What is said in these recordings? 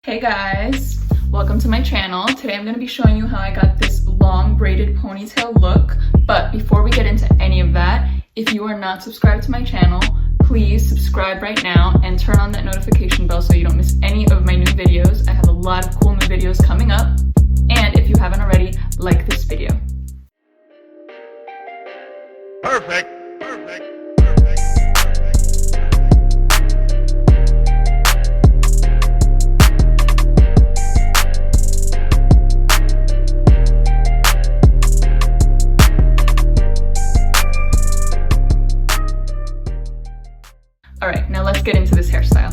Hey guys, welcome to my channel. Today I'm going to be showing you how I got this long braided ponytail look. But before we get into any of that, if you are not subscribed to my channel, please subscribe right now and turn on that notification bell so you don't miss any of my new videos. I have a lot of cool new videos coming up. And if you haven't already, like this video. Perfect. Alright, now let's get into this hairstyle.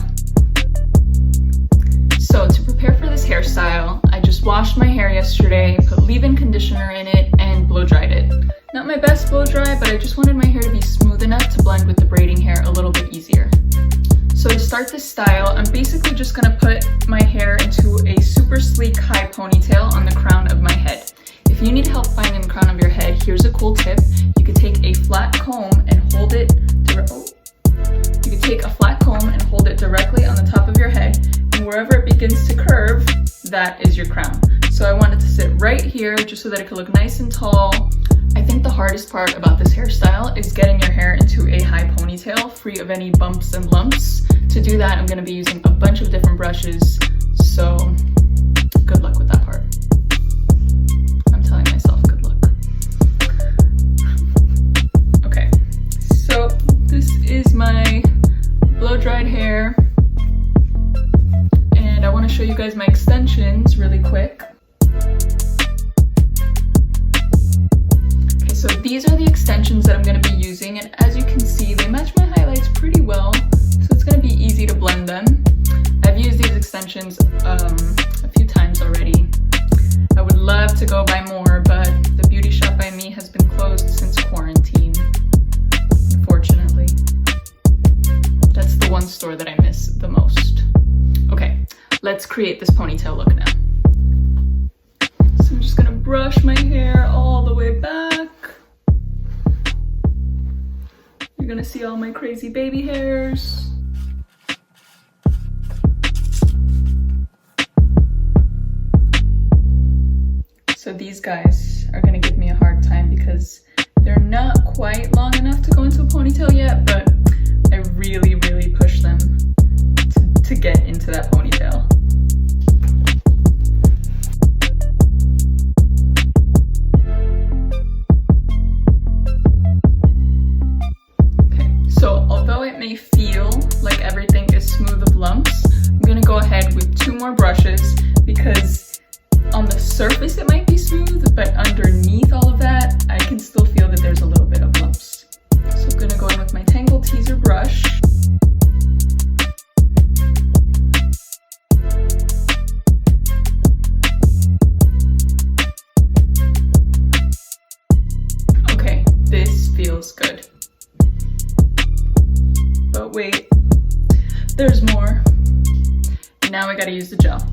So to prepare for this hairstyle, I just washed my hair yesterday, put leave-in conditioner in it, and blow dried it. Not my best blow dry, but I just wanted my hair to be smooth enough to blend with the braiding hair a little bit easier. So to start this style, I'm basically just going to put my hair into a super sleek high ponytail on the crown of my head. If you need help finding the crown of your head, here's a cool tip. You could take a flat comb and hold it directly on the top of your head, and wherever it begins to curve, that is your crown. So I want it to sit right here just so that it could look nice and tall. I think the hardest part about this hairstyle is getting your hair into a high ponytail, free of any bumps and lumps. To do that, I'm going to be using a bunch of different brushes, so good luck with that part. I'm telling myself good luck. Okay, so this is my blow-dried hair, and I want to show you guys my extensions really quick. Okay, so these are the extensions that I'm going to be using, and as you can see, they match my highlights pretty well, so it's going to be easy to blend them. I've used these extensions a few times already. I would love to go buy more, but the beauty shop by me has been closed since quarantine, unfortunately. That's the one store that I miss the most. Okay, let's create this ponytail look now. So I'm just gonna brush my hair all the way back. You're gonna see all my crazy baby hairs. So these guys are gonna give me a hard time because they're not quite long enough to go into a ponytail yet, but I really push them to get into that ponytail. Okay, so although it may feel like everything is smooth of lumps, I'm gonna go ahead with 2 more brushes because on the surface it might be smooth, but underneath all of that, I can still feel that there's a little bit of lumps. So I'm gonna go in with my Tangle Teaser brush. Okay, this feels good. But wait, there's more. Now I gotta use the gel.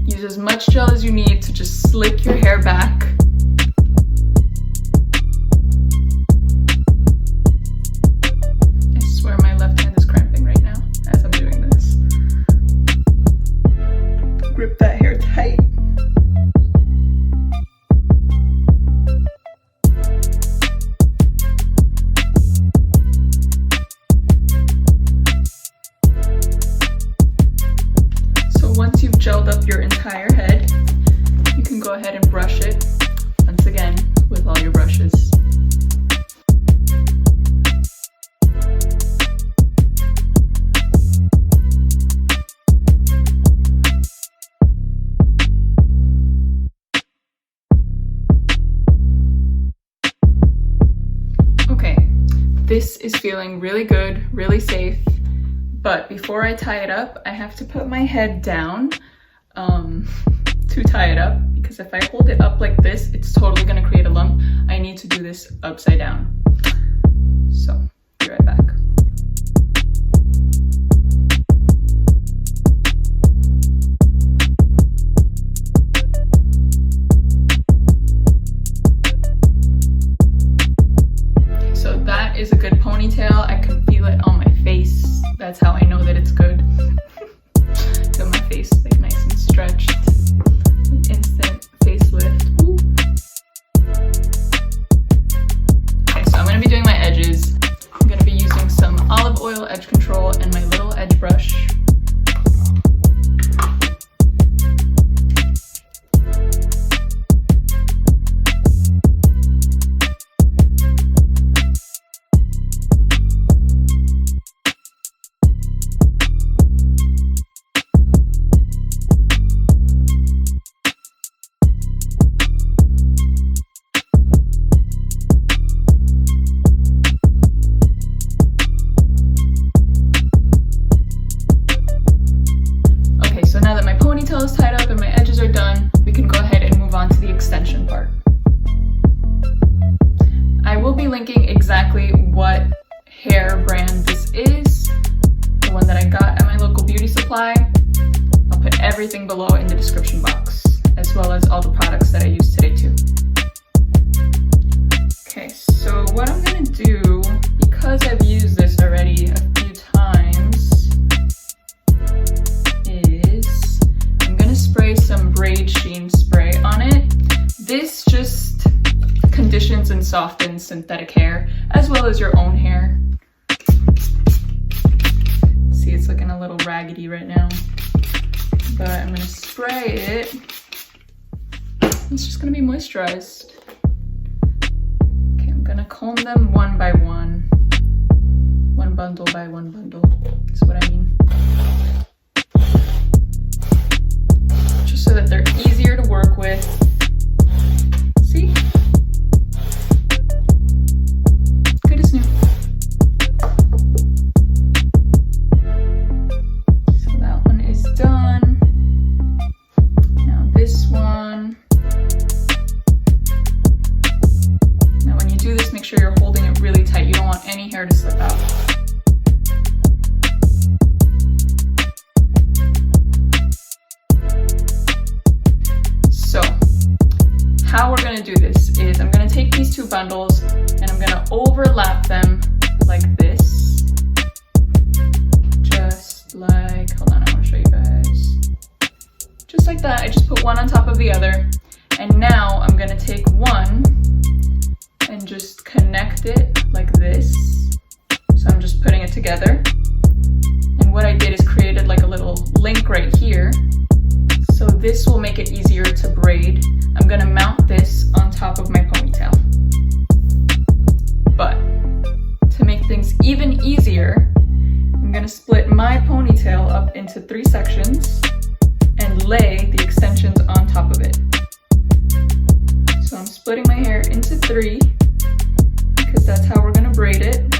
Use as much gel as you need to just slick your hair back. My left hand is cramping right now as I'm doing this. Grip that hair tight. So once you've gelled up your entire head, you can go ahead and brush it once again with all your brushes. This is feeling really good, really safe, but before I tie it up, I have to put my head down to tie it up, because if I hold it up like this, it's totally going to create a lump. I need to do this upside down. So, be right back. Is a good ponytail. I can feel it on my face. That's how I know that it's good. Feel my face like nice and stretched. Instant facelift. Ooh. Okay, so I'm going to be doing my edges. I'm going to be using some olive oil edge control and my little edge brush. Is tied up and my edges are done, we can go ahead and move on to the extension part. I will be linking exactly what hair brand this is, the one that I got at my local beauty supply. I'll put everything below in the description box, as well as all the products that I used today too. Okay, so what I'm gonna do, because I've used this already a few times, spray some braid sheen spray on it. This just conditions and softens synthetic hair as well as your own hair. See, it's looking a little raggedy right now, but I'm gonna spray it. It's just gonna be moisturized. Okay, I'm gonna comb them one by one bundle by one bundle, is what I mean. So that they're easier to work with. See? Good as new. So that one is done. Now this one. Now when you do this, make sure you're holding it really tight. You don't want any hair to slip out. How we're going to do this is I'm going to take these two bundles and I'm going to overlap them like this. Just like, hold on, I want to show you guys. Just like that. I just put one on top of the other. And now I'm going to take one and just connect it like this. So I'm just putting it together. And what I did is created like a little link right here. So this will make it easier to braid. I'm gonna mount this on top of my ponytail. But to make things even easier, I'm gonna split my ponytail up into 3 sections and lay the extensions on top of it. So I'm splitting my hair into 3 because that's how we're gonna braid it.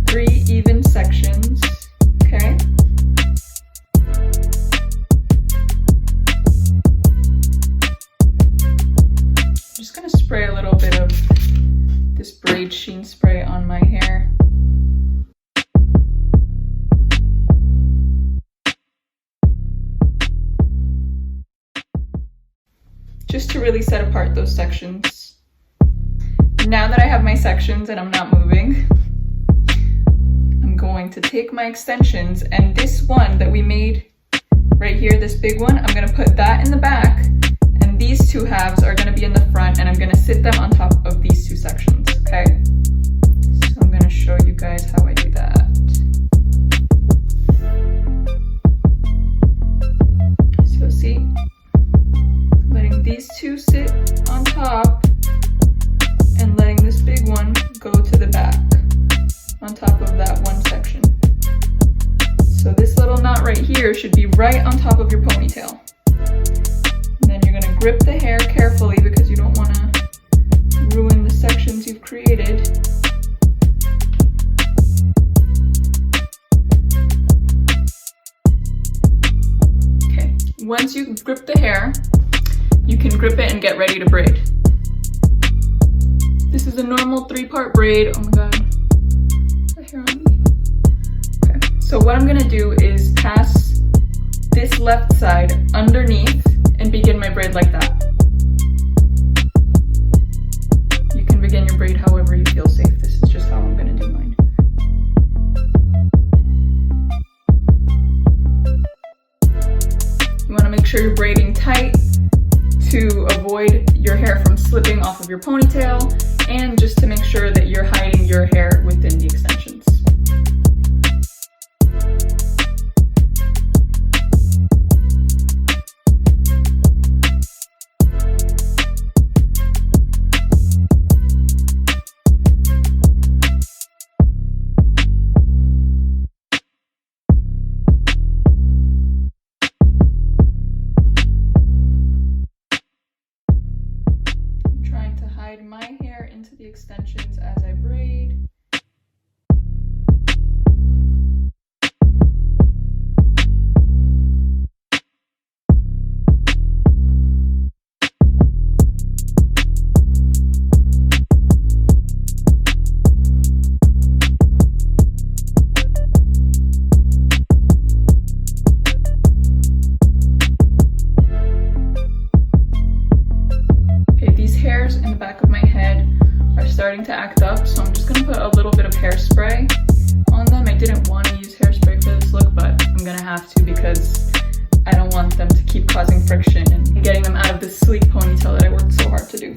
3 even sections, okay? Spray a little bit of this braid sheen spray on my hair. Just to really set apart those sections. Now that I have my sections and I'm not moving, I'm going to take my extensions and this one that we made right here, this big one, I'm going to put that in the back. These 2 halves are going to be in the front and I'm going to sit them on top of these 2 sections, okay? So I'm going to show you guys how I do that. So see, letting these 2 sit on top and letting this big one go to the back on top of that one section. So this little knot right here should be right on top of your ponytail. Grip the hair carefully because you don't want to ruin the sections you've created. Okay, once you grip the hair, you can grip it and get ready to braid. This is a normal 3-part braid. Oh my god, is that hair on me? Okay, so what I'm gonna do is pass this left side underneath and begin my braid like that. You can begin your braid however you feel safe. This is just how I'm going to do mine. sure you're braiding tight to avoid your hair from slipping off of your ponytail, and just to make sure that you're hiding your hair within the extensions. My hair into the extensions as I braid. Hairs in the back of my head are starting to act up, so I'm just going to put a little bit of hairspray on them. I didn't want to use hairspray for this look, but I'm going to have to because I don't want them to keep causing friction and getting them out of this sleek ponytail that I worked so hard to do.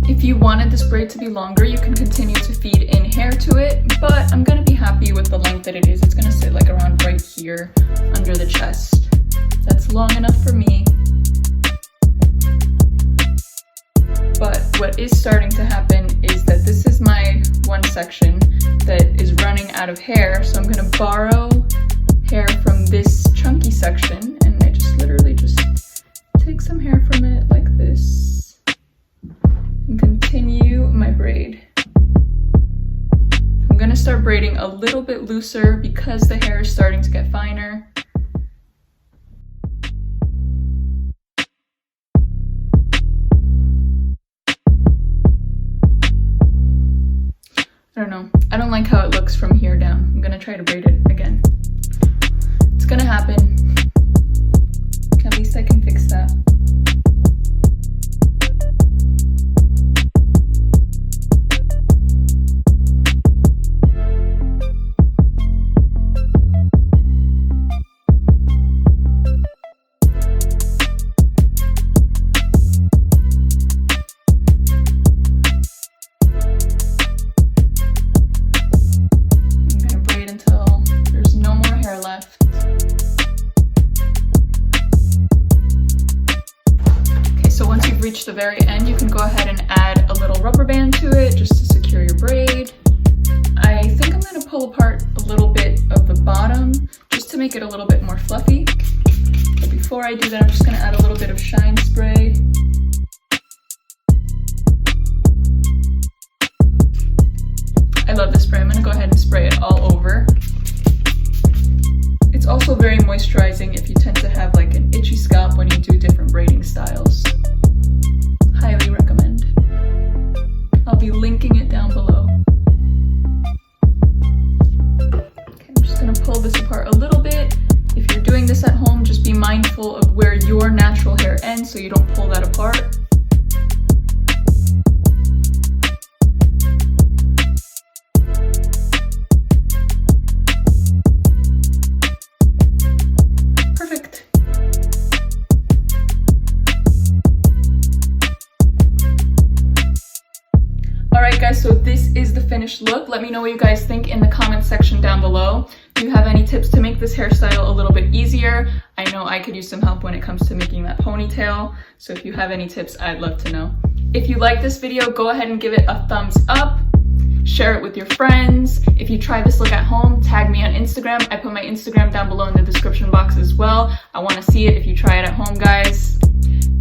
If you wanted this braid to be longer, you can continue to feed in hair to it, but I'm gonna be happy with the length that it is. It's gonna sit like around right here under the chest. That's long enough for me. But what is starting to happen is that this is my one section that is running out of hair, so I'm gonna borrow hair from this chunky section, and I just literally just take some hair from it like this and continue my braid. I'm gonna start braiding a little bit looser because the hair is starting to get finer. I don't know. I don't like how it looks from here down. I'm gonna try to braid it again. It's gonna happen. At least I can fix that. Reach the very end, you can go ahead and add a little rubber band to it just to secure your braid. I think I'm going to pull apart a little bit of the bottom just to make it a little bit more fluffy. But before I do that, I'm just going to add a little bit of shine spray. I love this spray. I'm going to go ahead and spray it all over. It's also very moisturizing if you tend to have like an itchy scalp when you do different braiding styles. Highly recommend. I'll be linking it down below. Okay, I'm just gonna pull this apart a little bit. If you're doing this at home, just be mindful of where your natural hair ends so you don't pull that apart. So this is the finished look. Let me know what you guys think in the comments section down below. Do you have any tips to make this hairstyle a little bit easier? I know I could use some help when it comes to making that ponytail. So if you have any tips, I'd love to know. If you like this video, go ahead and give it a thumbs up. Share it with your friends. If you try this look at home, tag me on Instagram. I put my Instagram down below in the description box as well. I want to see it if you try it at home, guys.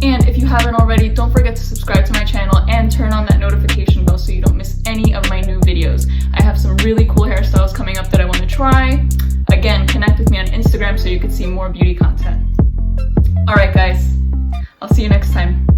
And if you haven't already, don't forget to subscribe to my channel and turn on that notification bell so you don't miss any of my new videos. I have some really cool hairstyles coming up that I want to try. Again, connect with me on Instagram so you can see more beauty content. Alright guys, I'll see you next time.